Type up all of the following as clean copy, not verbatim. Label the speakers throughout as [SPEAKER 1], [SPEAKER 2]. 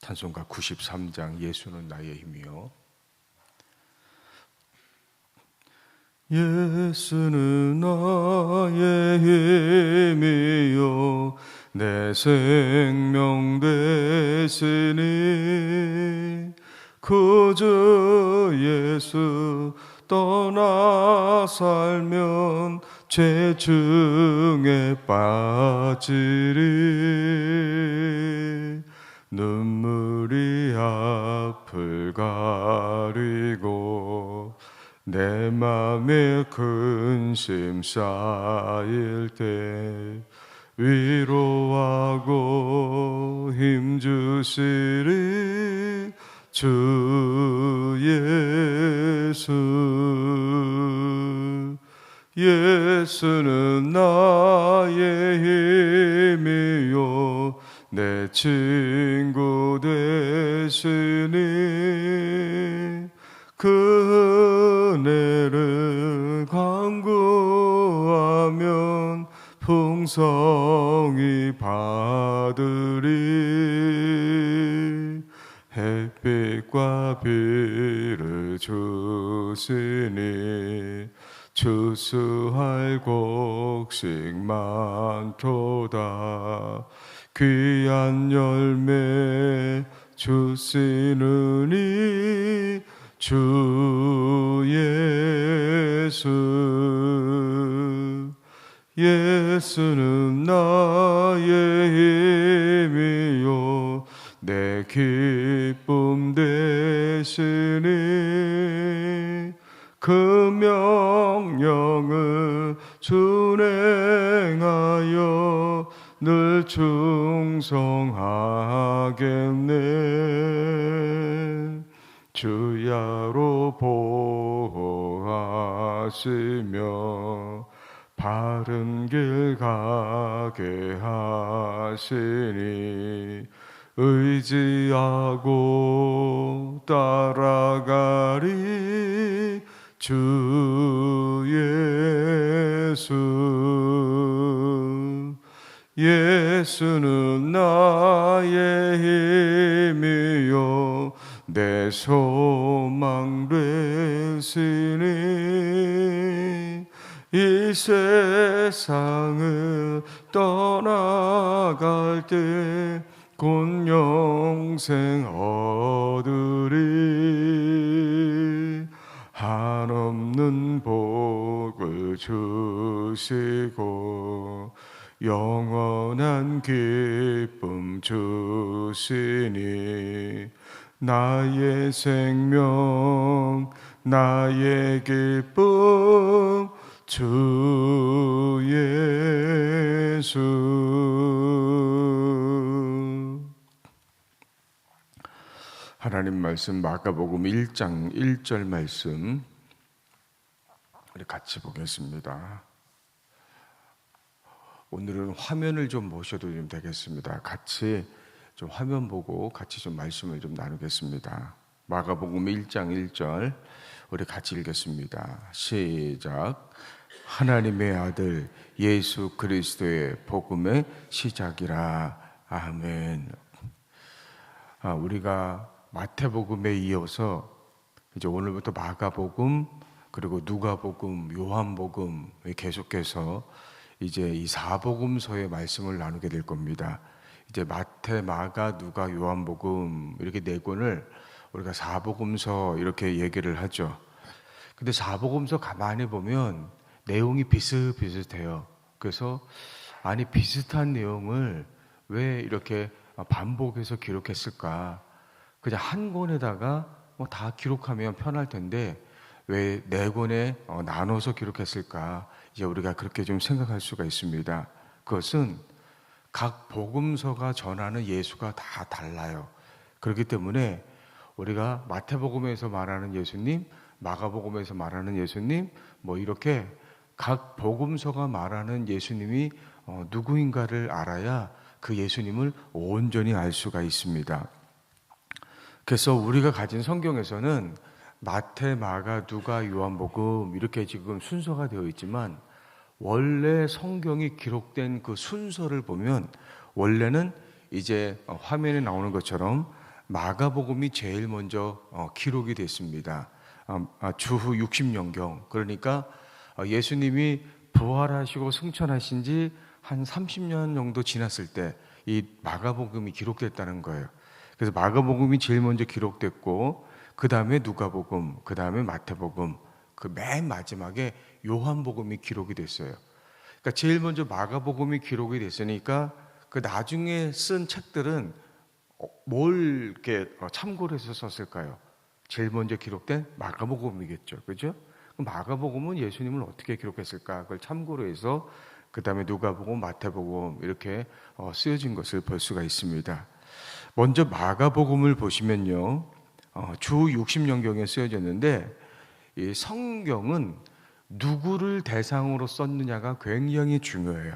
[SPEAKER 1] 찬송가 93장 예수는 나의 힘이요. 예수는 나의 힘이요 내 생명 되시니 그저 예수 떠나 살면 죄 중에 빠지리 눈물이 앞을 가리고 내 맘에 근심 쌓일 때 위로하고 힘주시리 주 예수. 예수는 나의 힘이요 내 친구 되시니 그 은혜를 간구하면 풍성히 받으리. 햇빛과 비를 주시니 추수할 곡식 많도다. 귀한 열매 주시느니 주 예수. 예수는 나의 힘이요 내 기쁨 되시니 그 명령을 준행하여 늘 충성하겠네. 주야로 보호하시며 바른 길 가게 하시니 의지하고 따라가리 주 예수. 예수는 나의 힘이요 내 소망 되시니 이 세상을 떠나갈 때 곧 영생 얻으리. 한없는 복을 주시고 영원한 기쁨 주시니 나의 생명 나의 기쁨 주 예수. 하나님 말씀 마가복음 1장 1절 말씀 우리 같이 보겠습니다. 오늘은 화면을 좀 보셔도 좀 되겠습니다. 같이 좀 화면 보고 같이 좀 말씀을 좀 나누겠습니다. 마가복음 1장 1절 우리 같이 읽겠습니다. 시작. 하나님의 아들 예수 그리스도의 복음의 시작이라. 아멘. 우리가 마태복음에 이어서 이제 오늘부터 마가복음 그리고 누가복음, 요한복음 계속해서 이제 이 사복음서의 말씀을 나누게 될 겁니다. 이제 마태, 마가, 누가, 요한복음 이렇게 네 권을 우리가 사복음서 이렇게 얘기를 하죠. 근데 사복음서 가만히 보면 내용이 비슷비슷해요. 그래서 아니 비슷한 내용을 왜 이렇게 반복해서 기록했을까? 그냥 한 권에다가 뭐 다 기록하면 편할 텐데 왜 네 권에 나눠서 기록했을까? 이제 우리가 그렇게 좀 생각할 수가 있습니다. 그것은 각 복음서가 전하는 예수가 다 달라요. 그렇기 때문에 우리가 마태복음에서 말하는 예수님, 마가복음에서 말하는 예수님, 뭐 이렇게 각 복음서가 말하는 예수님이 누구인가를 알아야 그 예수님을 온전히 알 수가 있습니다. 그래서 우리가 가진 성경에서는 마태, 마가, 누가, 요한복음 이렇게 지금 순서가 되어 있지만 원래 성경이 기록된 그 순서를 보면 원래는 이제 화면에 나오는 것처럼 마가복음이 제일 먼저 기록이 됐습니다. 주후 60년경, 그러니까 예수님이 부활하시고 승천하신 지 한 30년 정도 지났을 때 이 마가복음이 기록됐다는 거예요. 그래서 마가복음이 제일 먼저 기록됐고, 그 다음에 누가복음, 그 다음에 마태복음, 그 맨 마지막에 요한복음이 기록이 됐어요. 그러니까 제일 먼저 마가복음이 기록이 됐으니까 그 나중에 쓴 책들은 뭘 이렇게 참고를 해서 썼을까요? 제일 먼저 기록된 마가복음이겠죠, 그죠? 마가복음은 예수님을 어떻게 기록했을까? 그걸 참고로 해서 그 다음에 누가복음, 마태복음 이렇게 쓰여진 것을 볼 수가 있습니다. 먼저 마가복음을 보시면요, 주 60년경에 쓰여졌는데, 이 성경은 누구를 대상으로 썼느냐가 굉장히 중요해요.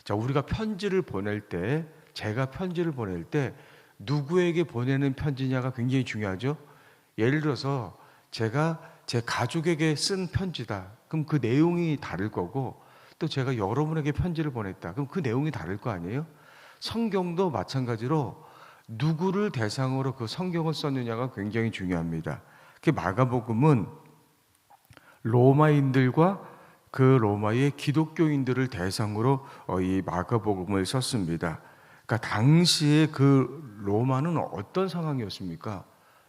[SPEAKER 1] 자, 우리가 편지를 보낼 때, 제가 편지를 보낼 때 누구에게 보내는 편지냐가 굉장히 중요하죠. 예를 들어서 제가 제 가족에게 쓴 편지다. 그럼 그 내용이 다를 거고, 또 제가 여러분에게 편지를 보냈다. 그럼 그 내용이 다를 거 아니에요? 성경도 마찬가지로 누구를 대상으로 그 성경을 썼느냐가 굉장히 중요합니다. 그 마가복음은 로마인들과 그 로마의 기독교인들을 대상으로 이 마가복음을 썼습니다. 그러니까 당시에 그 로마는 어떤 상황이었습니까?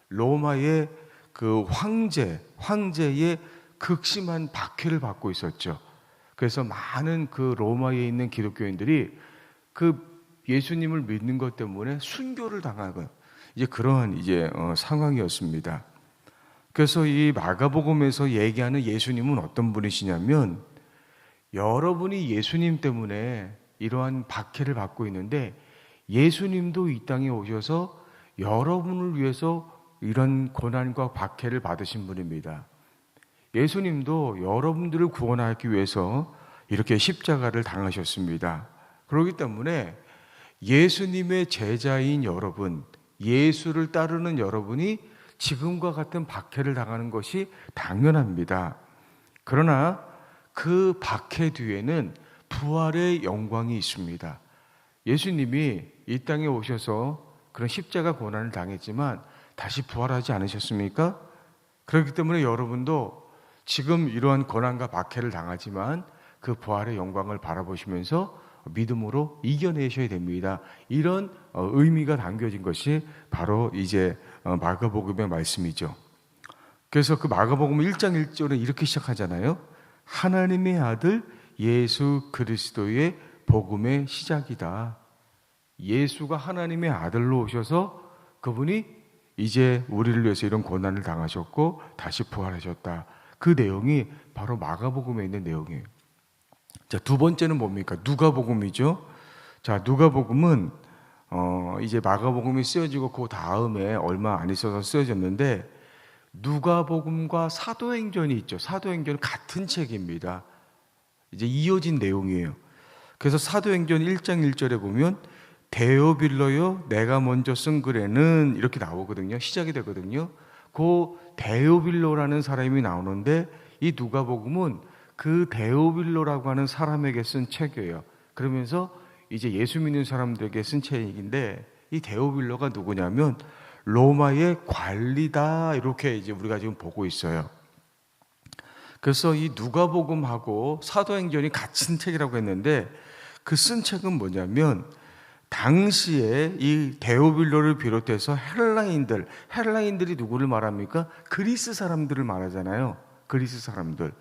[SPEAKER 1] 로마의 그 황제의 극심한 박해를 받고 있었죠. 그래서 많은 그 로마에 있는 기독교인들이 그 예수님을 믿는 것 때문에 순교를 당하고 이제 그러한 상황이었습니다. 그래서 이 마가복음에서 얘기하는 예수님은 어떤 분이시냐면, 여러분이 예수님 때문에 이러한 박해를 받고 있는데 예수님도 이 땅에 오셔서 여러분을 위해서 이런 고난과 박해를 받으신 분입니다. 예수님도 여러분들을 구원하기 위해서 이렇게 십자가를 당하셨습니다. 그렇기 때문에 예수님의 제자인 여러분, 예수를 따르는 여러분이 지금과 같은 박해를 당하는 것이 당연합니다. 그러나 그 박해 뒤에는 부활의 영광이 있습니다. 예수님이 이 땅에 오셔서 그런 십자가 고난을 당했지만 다시 부활하지 않으셨습니까? 그렇기 때문에 여러분도 지금 이러한 고난과 박해를 당하지만 그 부활의 영광을 바라보시면서 믿음으로 이겨내셔야 됩니다. 이런 의미가 담겨진 것이 바로 이제 마가복음의 말씀이죠. 그래서 그 마가복음 1장 1절은 이렇게 시작하잖아요. 하나님의 아들 예수 그리스도의 복음의 시작이다. 예수가 하나님의 아들로 오셔서 그분이 이제 우리를 위해서 이런 고난을 당하셨고 다시 부활하셨다. 그 내용이 바로 마가복음에 있는 내용이에요. 자, 두 번째는 뭡니까? 누가복음이죠. 자, 누가복음은 이제 마가복음이 쓰여지고 그 다음에 얼마 안 있어서 쓰여졌는데, 누가복음과 사도행전이 있죠. 사도행전은 같은 책입니다. 이제 이어진 내용이에요. 그래서 사도행전 1장 1절에 보면 데오빌로요 내가 먼저 쓴 글에는 이렇게 나오거든요. 시작이 되거든요. 그 데오빌로라는 사람이 나오는데, 이 누가복음은 그 데오빌로라고 하는 사람에게 쓴 책이에요. 그러면서 이제 예수 믿는 사람들에게 쓴 책인데, 이 데오빌로가 누구냐면 로마의 관리다, 이렇게 이제 우리가 지금 보고 있어요. 그래서 이 누가복음하고 사도행전이 같은 책이라고 했는데, 그 쓴 책은 뭐냐면 당시에 이 데오빌로를 비롯해서 헬라인들이 누구를 말합니까? 그리스 사람들을 말하잖아요. 그리스 사람들.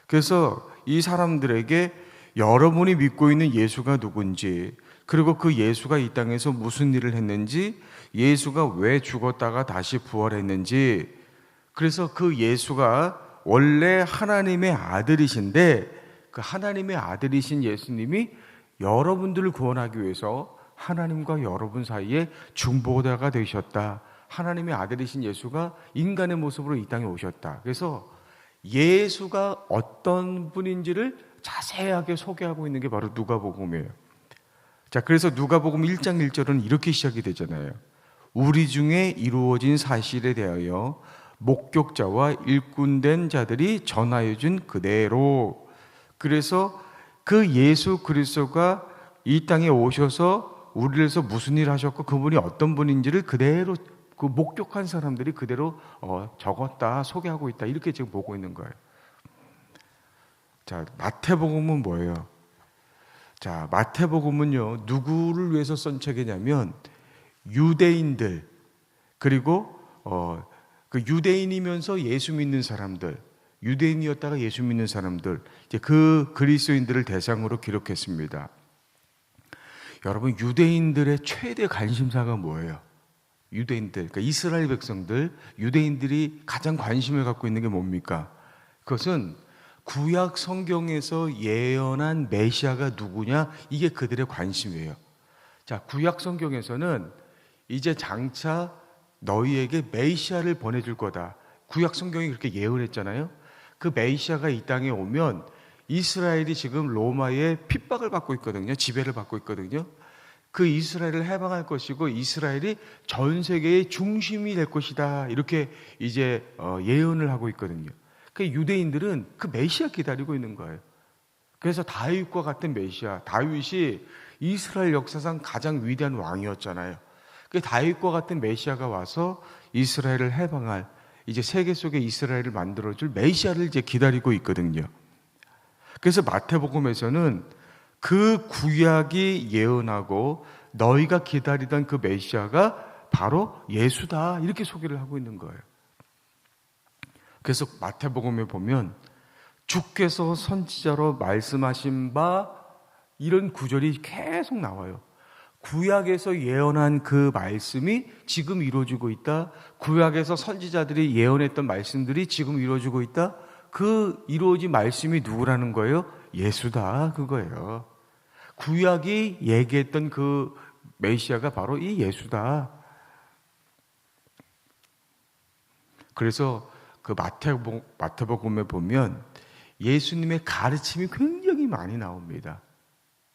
[SPEAKER 1] 그래서 이 사람들에게 여러분이 믿고 있는 예수가 누군지, 그리고 그 예수가 이 땅에서 무슨 일을 했는지, 예수가 왜 죽었다가 다시 부활했는지, 그래서 그 예수가 원래 하나님의 아들이신데 그 하나님의 아들이신 예수님이 여러분들을 구원하기 위해서 하나님과 여러분 사이에 중보자가 되셨다. 하나님의 아들이신 예수가 인간의 모습으로 이 땅에 오셨다. 그래서 예수가 어떤 분인지를 자세하게 소개하고 있는 게 바로 누가복음이에요. 자, 그래서 누가복음 1장 1절은 이렇게 시작이 되잖아요. 우리 중에 이루어진 사실에 대하여 목격자와 일꾼된 자들이 전하여 준 그대로. 그래서 그 예수 그리스도가 이 땅에 오셔서 우리를 위해서 무슨 일 하셨고 그분이 어떤 분인지를 그대로 그 목격한 사람들이 그대로 적었다, 소개하고 있다, 이렇게 지금 보고 있는 거예요. 자, 마태복음은 뭐예요? 자, 마태복음은요, 누구를 위해서 쓴 책이냐면 유대인들, 그리고 그 유대인이면서 예수 믿는 사람들, 유대인이었다가 예수 믿는 사람들, 이제 그 그리스도인들을 대상으로 기록했습니다. 여러분, 유대인들의 최대 관심사가 뭐예요? 유대인들, 그러니까 이스라엘 백성들, 유대인들이 가장 관심을 갖고 있는 게 뭡니까? 그것은 구약 성경에서 예언한 메시아가 누구냐, 이게 그들의 관심이에요. 자, 구약 성경에서는 이제 장차 너희에게 메시아를 보내줄 거다, 구약 성경이 그렇게 예언했잖아요. 그 메시아가 이 땅에 오면 이스라엘이 지금 로마의 핍박을 받고 있거든요. 지배를 받고 있거든요. 그 이스라엘을 해방할 것이고 이스라엘이 전 세계의 중심이 될 것이다, 이렇게 이제 예언을 하고 있거든요. 그 유대인들은 그 메시아 기다리고 있는 거예요. 그래서 다윗과 같은 메시아, 다윗이 이스라엘 역사상 가장 위대한 왕이었잖아요. 그 다윗과 같은 메시아가 와서 이스라엘을 해방할, 이제 세계 속에 이스라엘을 만들어줄 메시아를 이제 기다리고 있거든요. 그래서 마태복음에서는 그 구약이 예언하고 너희가 기다리던 그 메시아가 바로 예수다, 이렇게 소개를 하고 있는 거예요. 그래서 마태복음에 보면 주께서 선지자로 말씀하신 바, 이런 구절이 계속 나와요. 구약에서 예언한 그 말씀이 지금 이루어지고 있다. 구약에서 선지자들이 예언했던 말씀들이 지금 이루어지고 있다. 그 이루어진 말씀이 누구라는 거예요? 예수다, 그거예요. 구약이 얘기했던 그 메시아가 바로 이 예수다. 그래서 그 마태복음에 보면 예수님의 가르침이 굉장히 많이 나옵니다.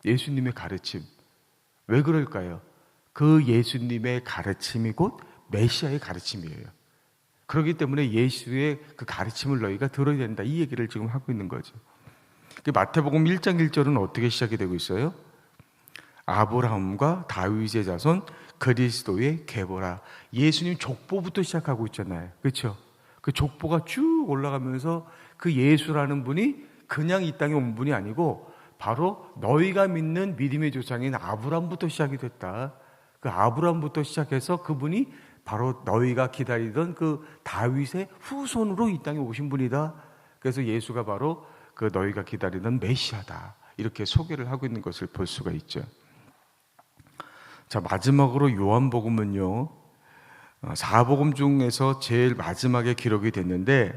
[SPEAKER 1] 예수님의 가르침. 왜 그럴까요? 그 예수님의 가르침이 곧 메시아의 가르침이에요. 그렇기 때문에 예수의 그 가르침을 너희가 들어야 된다, 이 얘기를 지금 하고 있는 거죠. 마태복음 1장 1절은 어떻게 시작이 되고 있어요? 아브라함과 다윗의 자손 그리스도의 계보라. 예수님 족보부터 시작하고 있잖아요. 그렇죠? 그 족보가 쭉 올라가면서 그 예수라는 분이 그냥 이 땅에 온 분이 아니고 바로 너희가 믿는 믿음의 조상인 아브라함부터 시작이 됐다. 그 아브라함부터 시작해서 그분이 바로 너희가 기다리던 그 다윗의 후손으로 이 땅에 오신 분이다. 그래서 예수가 바로 그 너희가 기다리던 메시아다, 이렇게 소개를 하고 있는 것을 볼 수가 있죠. 자, 마지막으로 요한복음은요, 사복음 중에서 제일 마지막에 기록이 됐는데,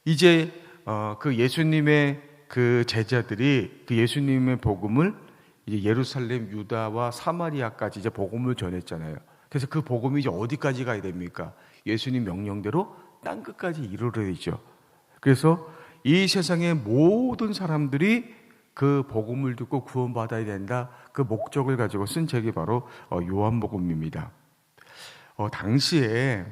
[SPEAKER 1] 이제 그 예수님의 그 제자들이 그 예수님의 복음을 이제 예루살렘, 유다와 사마리아까지 이제 복음을 전했잖아요. 그래서 그 복음이 이제 어디까지 가야 됩니까? 예수님 명령대로 땅 끝까지 이르러야죠. 그래서 이 세상의 모든 사람들이 그 복음을 듣고 구원받아야 된다, 그 목적을 가지고 쓴 책이 바로 요한복음입니다. 당시에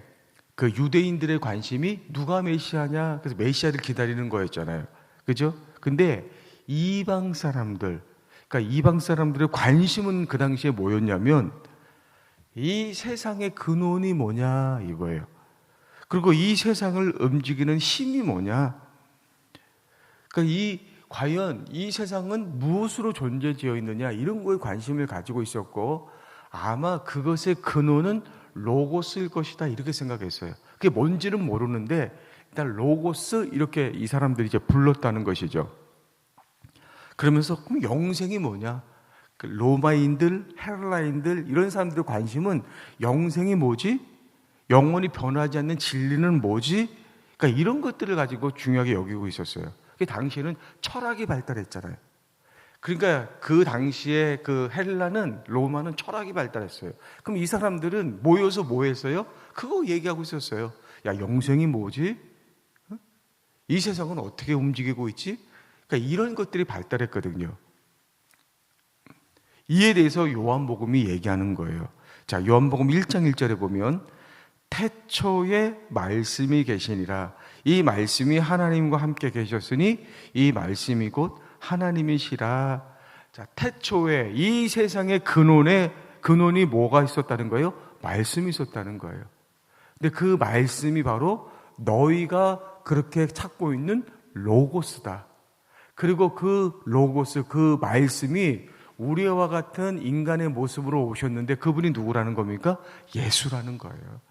[SPEAKER 1] 그 유대인들의 관심이 누가 메시아냐, 그래서 메시아를 기다리는 거였잖아요. 그죠? 근데 이방 사람들, 그러니까 이방 사람들의 관심은 그 당시에 뭐였냐면 이 세상의 근원이 뭐냐, 이거예요. 그리고 이 세상을 움직이는 힘이 뭐냐. 그러니까 과연 이 세상은 무엇으로 존재되어 있느냐, 이런 거에 관심을 가지고 있었고, 아마 그것의 근원은 로고스일 것이다, 이렇게 생각했어요. 그게 뭔지는 모르는데 일단 로고스, 이렇게 이 사람들이 이제 불렀다는 것이죠. 그러면서 그럼 영생이 뭐냐? 로마인들, 헬라인들, 이런 사람들의 관심은 영생이 뭐지? 영원히 변하지 않는 진리는 뭐지? 그러니까 이런 것들을 가지고 중요하게 여기고 있었어요. 그 당시에는 철학이 발달했잖아요. 그러니까 그 당시에 그 헬라는, 로마는 철학이 발달했어요. 그럼 이 사람들은 모여서 뭐 했어요? 그거 얘기하고 있었어요. 야, 영생이 뭐지? 이 세상은 어떻게 움직이고 있지? 그러니까 이런 것들이 발달했거든요. 이에 대해서 요한복음이 얘기하는 거예요. 자, 요한복음 1장 1절에 보면 태초에 말씀이 계시니라. 이 말씀이 하나님과 함께 계셨으니 이 말씀이 곧 하나님이시라. 자, 태초에 이 세상의 근원이 뭐가 있었다는 거예요? 말씀이 있었다는 거예요. 근데 그 말씀이 바로 너희가 그렇게 찾고 있는 로고스다. 그리고 그 로고스, 그 말씀이 우리와 같은 인간의 모습으로 오셨는데 그분이 누구라는 겁니까? 예수라는 거예요.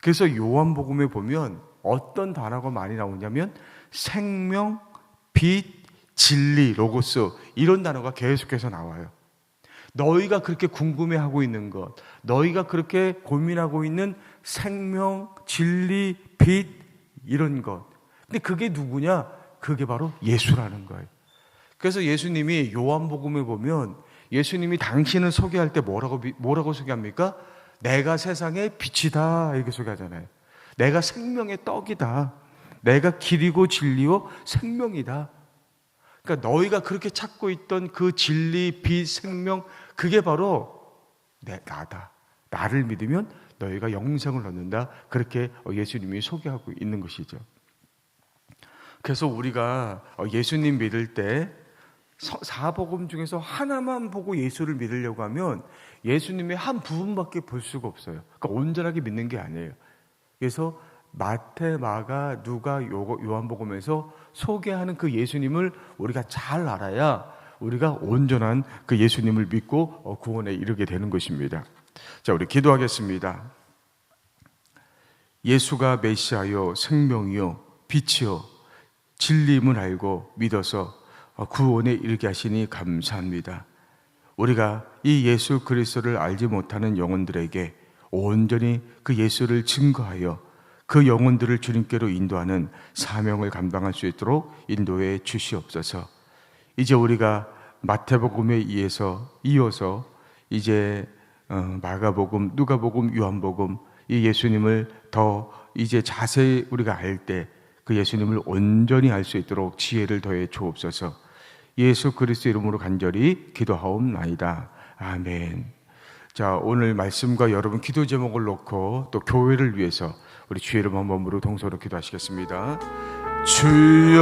[SPEAKER 1] 그래서 요한복음에 보면 어떤 단어가 많이 나오냐면 생명, 빛, 진리, 로고스 이런 단어가 계속해서 나와요. 너희가 그렇게 궁금해하고 있는 것, 너희가 그렇게 고민하고 있는 생명, 진리, 빛 이런 것. 근데 그게 누구냐? 그게 바로 예수라는 거예요. 그래서 예수님이 요한복음에 보면 예수님이 당신을 소개할 때 뭐라고 소개합니까? 내가 세상의 빛이다 이렇게 소개하잖아요. 내가 생명의 떡이다. 내가 길이고 진리요 생명이다. 그러니까 너희가 그렇게 찾고 있던 그 진리, 빛, 생명 그게 바로 나다. 나를 믿으면 너희가 영생을 얻는다. 그렇게 예수님이 소개하고 있는 것이죠. 그래서 우리가 예수님 믿을 때 사복음 중에서 하나만 보고 예수를 믿으려고 하면 예수님의 한 부분밖에 볼 수가 없어요. 그러니까 온전하게 믿는 게 아니에요. 그래서 마태, 마가, 누가, 요한복음에서 소개하는 그 예수님을 우리가 잘 알아야 우리가 온전한 그 예수님을 믿고 구원에 이르게 되는 것입니다. 자, 우리 기도하겠습니다. 예수가 메시아요, 생명이요, 빛이요, 진리임을 알고 믿어서 구원에 이르게 하시니 감사합니다. 우리가 이 예수 그리스도를 알지 못하는 영혼들에게 온전히 그 예수를 증거하여 그 영혼들을 주님께로 인도하는 사명을 감당할 수 있도록 인도해 주시옵소서. 이제 우리가 마태복음에 이어서 이제 마가복음, 누가복음, 요한복음 이 예수님을 더 이제 자세히 우리가 알 때 그 예수님을 온전히 알 수 있도록 지혜를 더해 주옵소서. 예수 그리스도 이름으로 간절히 기도하옵나이다. 아멘. 자, 오늘 말씀과 여러분 기도 제목을 놓고 또 교회를 위해서 우리 주의 이름 한 번으로 동서로 기도하시겠습니다. 주여,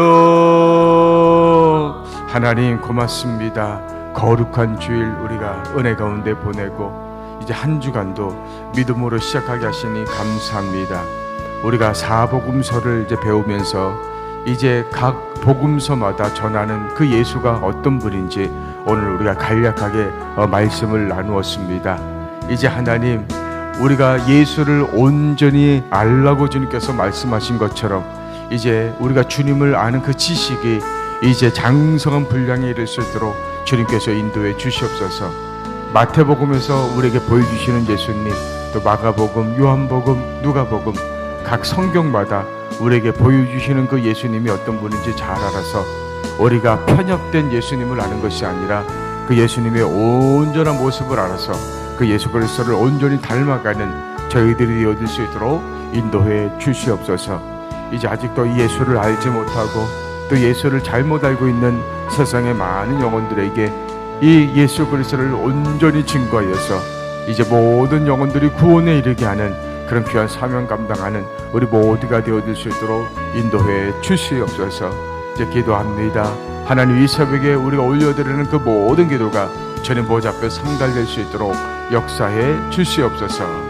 [SPEAKER 1] 하나님 고맙습니다. 거룩한 주일 우리가 은혜 가운데 보내고 이제 한 주간도 믿음으로 시작하게 하시니 감사합니다. 우리가 사복음서를 이제 배우면서 이제 각 복음서마다 전하는 그 예수가 어떤 분인지 오늘 우리가 간략하게 말씀을 나누었습니다. 이제 하나님, 우리가 예수를 온전히 알라고 주님께서 말씀하신 것처럼 이제 우리가 주님을 아는 그 지식이 이제 장성한 분량에 이를 수 있도록 주님께서 인도해 주시옵소서. 마태복음에서 우리에게 보여주시는 예수님, 또 마가복음, 요한복음, 누가복음 각 성경마다 우리에게 보여주시는 그 예수님이 어떤 분인지 잘 알아서 우리가 편협된 예수님을 아는 것이 아니라 그 예수님의 온전한 모습을 알아서 그 예수 그리스도를 온전히 닮아가는 저희들이 얻을 수 있도록 인도해 주시옵소서. 이제 아직도 이 예수를 알지 못하고 또 예수를 잘못 알고 있는 세상의 많은 영혼들에게 이 예수 그리스도를 온전히 증거하여서 이제 모든 영혼들이 구원에 이르게 하는 그런 귀한 사명 감당하는 우리 모두가 되어줄 수 있도록 인도해 주시옵소서. 이제 기도합니다. 하나님, 이 새벽에 우리가 올려드리는 그 모든 기도가 주님 보좌 앞에 상달될 수 있도록 역사해 주시옵소서.